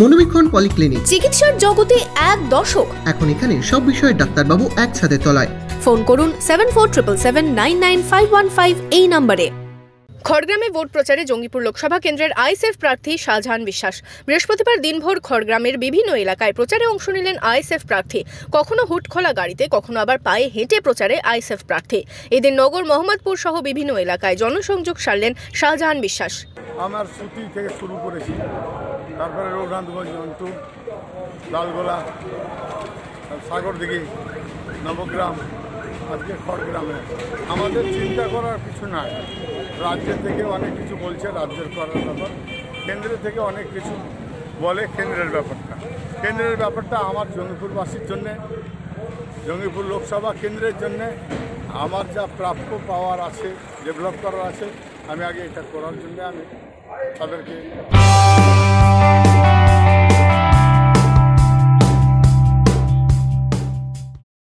মনোবীক্ষণ polyclinic, চিকিৎসার জগতে এক দশক। এখন এখানে সব বিষয়ে ডাক্তারবাবু একসাথে তলায়। ফোন করুন 7477999515 এই নম্বরে। খড়গ্রামে ভোট প্রচারে জঙ্গিপুর লোকসভা কেন্দ্রের আইএসএফ প্রার্থী শাহজাহান বিশ্বাস। বৃহস্পতিবার দিনভর খড়গ্রামের বিভিন্ন এলাকায় প্রচারে অংশ নিলেন আইএসএফ প্রার্থী। কখনো হুট খোলা গাড়িতে, কখনো আবার পায়ে হেঁটে প্রচারে আইএসএফ প্রার্থী। এদিন নগর মোহাম্মদপুর সহ বিভিন্ন এলাকায় জনসংযোগ সারলেন শাহজাহান বিশ্বাস। আমার সুতি থেকে শুরু করেছি, তারপরে রঘুনাথগঞ্জ, অন্তুর, লালগোলা, সাগরদিঘি, নবগ্রাম, আজকে খড়গ্রামে। আমাদের চিন্তা করার কিছু নাই। রাজ্যের থেকে অনেক কিছু বলছে, রাজ্যের করার ব্যাপার, কেন্দ্রের থেকে অনেক কিছু বলে কেন্দ্রের ব্যাপারটা আমার জঙ্গিপুরবাসীর জন্যে, জঙ্গিপুর লোকসভা কেন্দ্রের জন্যে আমার যা প্রাপ্য পাওয়ার আছে, ডেভেলপ করার আছে, আমি আগে এটা করার জন্য আমি তাদেরকে